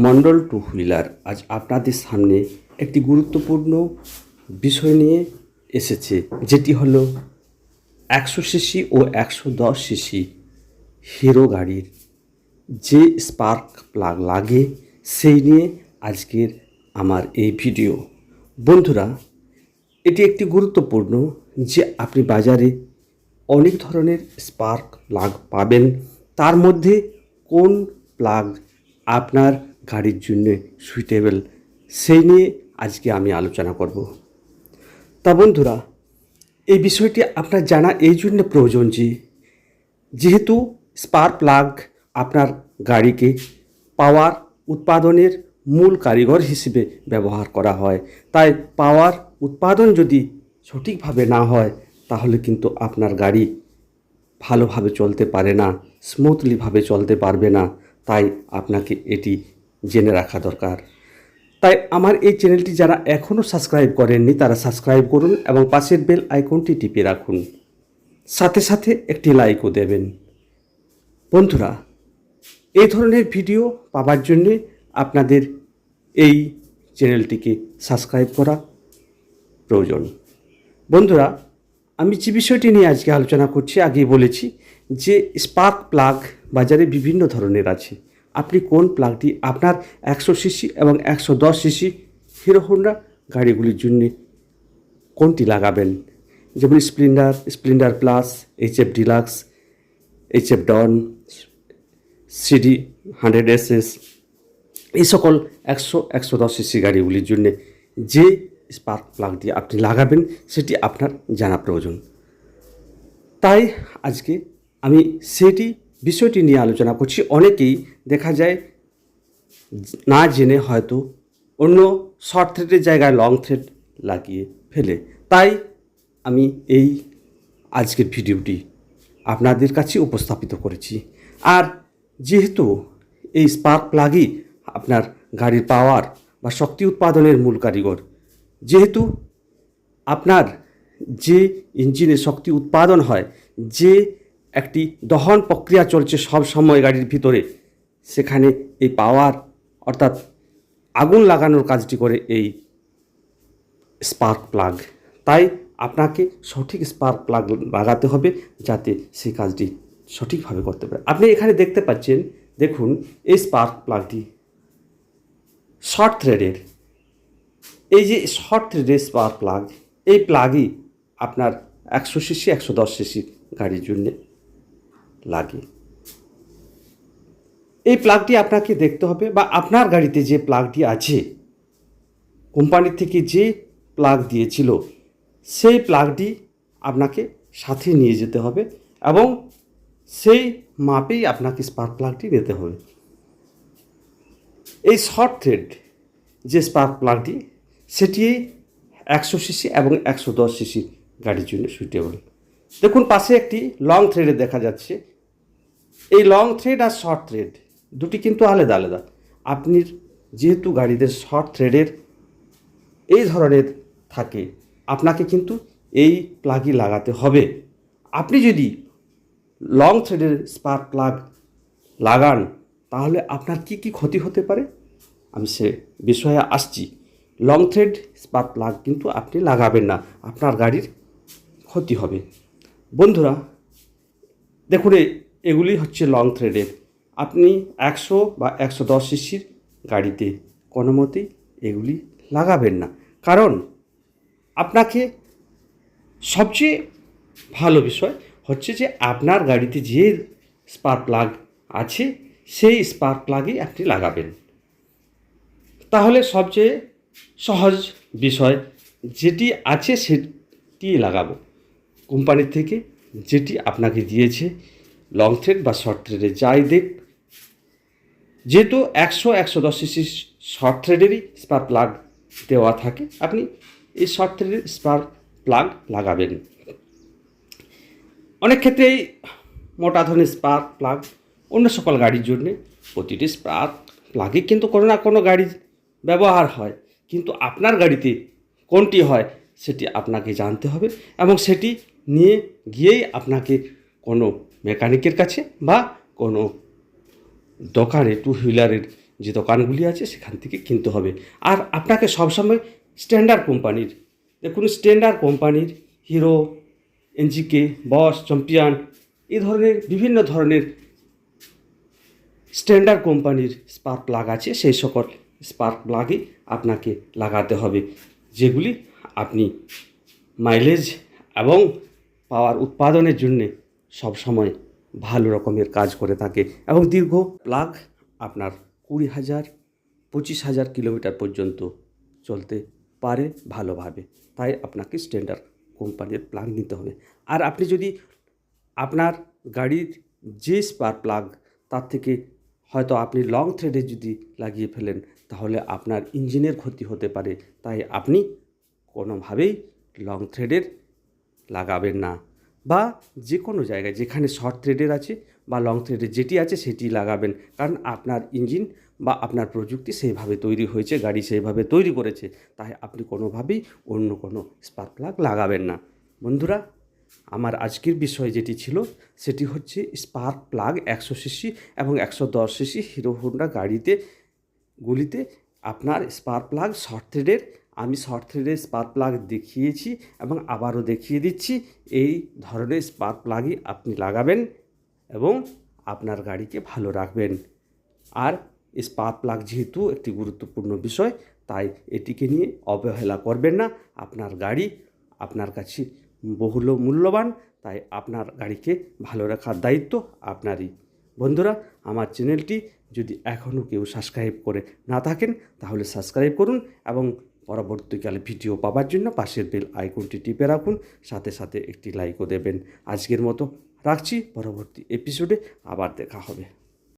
Mondal two wheeler আজ আপনাদের সামনে একটি গুরুত্বপূর্ণ বিষয় নিয়ে এসেছে, যেটি হলো 100 সিসি ও 110 সিসি হিরো গাড়ির যে স্পার্ক প্লাগ লাগে সেই নিয়ে আজকের আমার এই ভিডিও। বন্ধুরা, এটি একটি গুরুত্বপূর্ণ যে আপনি বাজারে অনেক ধরনের স্পার্ক প্লাগ পাবেন, তার মধ্যে কোন প্লাগ আপনার গাড়ির জন্য সুইটেবল সেই নিয়ে আজকে আমি আলোচনা করব। তা বন্ধুরা, এই বিষয়টি আপনার জানা এই জন্য প্রয়োজন যেহেতু স্পার্ক প্লাগ আপনার গাড়িকে পাওয়ার উৎপাদনের মূল কারিগর হিসেবে ব্যবহার করা হয়, তাই পাওয়ার উৎপাদন যদি সঠিকভাবে না হয় তাহলে কিন্তু আপনার গাড়ি ভালোভাবে চলতে পারে না, স্মুথলিভাবে চলতে পারবে না। তাই আপনাকে এটি জেনে রাখা দরকার। তাই আমার এই চ্যানেলটি যারা এখনও সাবস্ক্রাইব করেননি তারা সাবস্ক্রাইব করুন এবং পাশের বেল আইকনটি টিপে রাখুন, সাথে সাথে একটি লাইকও দেবেন। বন্ধুরা, এই ধরনের ভিডিও পাওয়ার জন্যে আপনাদের এই চ্যানেলটিকে সাবস্ক্রাইব করা প্রয়োজন। বন্ধুরা, আমি যে বিষয়টি নিয়ে আজকে আলোচনা করছি, আগেই বলেছি যে স্পার্ক প্লাগ বাজারে বিভিন্ন ধরনের আছে। আপনি কোন প্লাগটি আপনার 100 সিসি এবং 110 সিসি হিরো হোন্ডা গাড়িগুলির জন্য কোনটি লাগাবেন, যেমন Splendor plus, deluxe, Cddwan, CD100SS, এই সকল 100-110 সিসি গাড়িগুলির জন্য যে স্পার্ক প্লাগটি আপনি লাগাবেন সেটি আপনার জানা প্রয়োজন। তাই আজকে আমি বিষয়টি নিয়ে আলোচনা করছি। অনেকেই দেখা যায় না জেনে হয়তো অন্য শর্ট থ্রেডের জায়গায় লং থ্রেড লাগিয়ে ফেলে। তাই আমি এই আজকের ভিডিওটি আপনাদের কাছে উপস্থাপিত করেছি। আর যেহেতু এই স্পার্ক প্লাগই আপনার গাড়ির পাওয়ার বা শক্তি উৎপাদনের মূল কারিগর, যেহেতু আপনার যে ইঞ্জিনে শক্তি উৎপাদন হয়, যে একটি দহন প্রক্রিয়া চলছে সব সময় গাড়ির ভিতরে, সেখানে এই পাওয়ার অর্থাৎ আগুন লাগানোর কাজটি করে এই স্পার্ক প্লাগ। তাই আপনাকে সঠিক স্পার্ক প্লাগ লাগাতে হবে যাতে সেই কাজটি সঠিকভাবে করতে পারে। আপনি এখানে দেখতে পাচ্ছেন, দেখুন এই স্পার্ক প্লাগটি শর্ট থ্রেডের। এই যে শর্ট থ্রেডের স্পার্ক প্লাগ, এই প্লাগই আপনার 100 সিসি 110 সিসি গাড়ির জন্যে লাগে। এই প্লাগটি আপনাকে দেখতে হবে, বা আপনার গাড়িতে যে প্লাগটি আছে কোম্পানি থেকে যে প্লাগ দিয়েছিল সেই প্লাগটি আপনাকে সাথে নিয়ে যেতে হবে এবং সেই মাপেই আপনাকে স্পার্ক প্লাগটি নিতে হবে। এই শর্ট থ্রেড যে স্পার্ক প্লাগটি সেটি 100 সিসি এবং 110 সিসি গাড়ির জন্য সুইটেবল। দেখুন পাশে একটি লং থ্রেডে দেখা যাচ্ছে। এই লং থ্রেড আর শর্ট থ্রেড দুটি কিন্তু আলাদা আলাদা। আপনি যেহেতু গাড়িতে শর্ট থ্রেডের এই ধরনের থাকে, আপনাকে কিন্তু এই প্লাগই লাগাতে হবে। আপনি যদি লং থ্রেডের স্পার্ক প্লাগ লাগান তাহলে আপনার কি কি ক্ষতি হতে পারে আমি সে বিষয়ে আসছি। লং থ্রেড স্পার্ক প্লাগ কিন্তু আপনি লাগাবেন না, আপনার গাড়ির ক্ষতি হবে। বন্ধুরা দেখুন, এগুলি হচ্ছে লং থ্রেডের। আপনি 100 বা 110 সিসির গাড়িতে কোনো মতেই এগুলি লাগাবেন না, কারণ আপনাকে সবচেয়ে ভালো বিষয় হচ্ছে যে আপনার গাড়িতে যে স্পার্ক প্লাগ আছে সেই স্পার্ক প্লাগই আপনি লাগাবেন। তাহলে সবচেয়ে সহজ বিষয় যেটি আছে সেটি লাগাবো। কোম্পানি থেকে যেটি আপনাকে দিয়েছে লং থ্রেড বা শর্ট থ্রেডে যাই দেখ, যেহেতু 100-110 সিসি শর্ট থ্রেডেরই স্পার্ক প্লাগ দেওয়া থাকে, আপনি এই শর্ট থ্রেডের স্পার্ক প্লাগ লাগাবেন। অনেক ক্ষেত্রেই মোটা ধরনের স্পার্ক প্লাগ অন্য সকল গাড়ির জন্যে প্রতিটি স্পার্ক প্লাগই কিন্তু কোনো না কোনো গাড়ির ব্যবহার হয়, কিন্তু আপনার গাড়িতে কোনটি হয় সেটি আপনাকে জানতে হবে এবং সেটি নিয়ে গিয়েই আপনাকে কোনো মেকানিকের কাছে বা কোনো দোকানে টু হুইলারের যে দোকানগুলি আছে সেখান থেকে কিনতে হবে। আর আপনাকে সবসময় স্ট্যান্ডার্ড কোম্পানির, দেখুন স্ট্যান্ডার্ড কোম্পানির হিরো, এনজিকে, বস, চ্যাম্পিয়ন এই ধরনের বিভিন্ন ধরনের স্ট্যান্ডার্ড কোম্পানির স্পার্ক প্লাগ আছে, সেই সকল স্পার্ক প্লাগই আপনাকে লাগাতে হবে, যেগুলি আপনি মাইলেজ এবং পাওয়ার উৎপাদনের জন্যে সবসময় ভালো রকমের কাজ করে থাকে এবং দীর্ঘ প্লাগ আপনার 20,000 25,000 কিলোমিটার পর্যন্ত চলতে পারে ভালোভাবে। তাই আপনাকে স্ট্যান্ডার্ড কোম্পানির প্লাগ নিতে হবে। আর আপনি যদি আপনার গাড়ির যে স্পার্ক প্লাগ তার থেকে হয়তো আপনি লং থ্রেডে যদি লাগিয়ে ফেলেন তাহলে আপনার ইঞ্জিনের ক্ষতি হতে পারে। তাই আপনি কোনোভাবেই লং থ্রেডের লাগাবেন না, বা যে কোনো জায়গায় যেখানে শর্ট থ্রেডের আছে বা লং থ্রেডের যেটি আছে সেটি লাগাবেন। কারণ আপনার ইঞ্জিন বা আপনার প্রযুক্তি সেইভাবে তৈরি হয়েছে, গাড়ি সেইভাবে তৈরি করেছে, তাই আপনি কোনোভাবেই অন্য কোনো স্পার্ক প্লাগ লাগাবেন না। বন্ধুরা, আমার আজকের বিষয় যেটি ছিল সেটি হচ্ছে স্পার্ক প্লাগ 100cc এবং 110cc হিরো হোন্ডা গুলিতে আপনার স্পার্ক প্লাগ শর্ট থ্রেডের। আমি শর্ট থ্রেডের স্পার্ক প্লাগ দেখিয়েছি এবং আবারও দেখিয়ে দিচ্ছি। এই ধরনের স্পার্ক প্লাগই আপনি লাগাবেন এবং আপনার গাড়িকে ভালো রাখবেন। আর স্পার্ক প্লাগ যেহেতু একটি গুরুত্বপূর্ণ বিষয়, তাই এটিকে নিয়ে অবহেলা করবেন না। আপনার গাড়ি আপনার কাছে বহুল মূল্যবান, তাই আপনার গাড়িকে ভালো রাখার দায়িত্ব আপনারই। বন্ধুরা, আমার চ্যানেলটি যদি এখনও কেউ সাবস্ক্রাইব করে না থাকেন তাহলে সাবস্ক্রাইব করুন এবং পরবর্তীকালে ভিডিও পাওয়ার জন্য পাশের বেল আইকনটি টিপে রাখুন, সাথে সাথে একটি লাইকও দেবেন। আজকের মতো রাখছি, পরবর্তী এপিসোডে আবার দেখা হবে।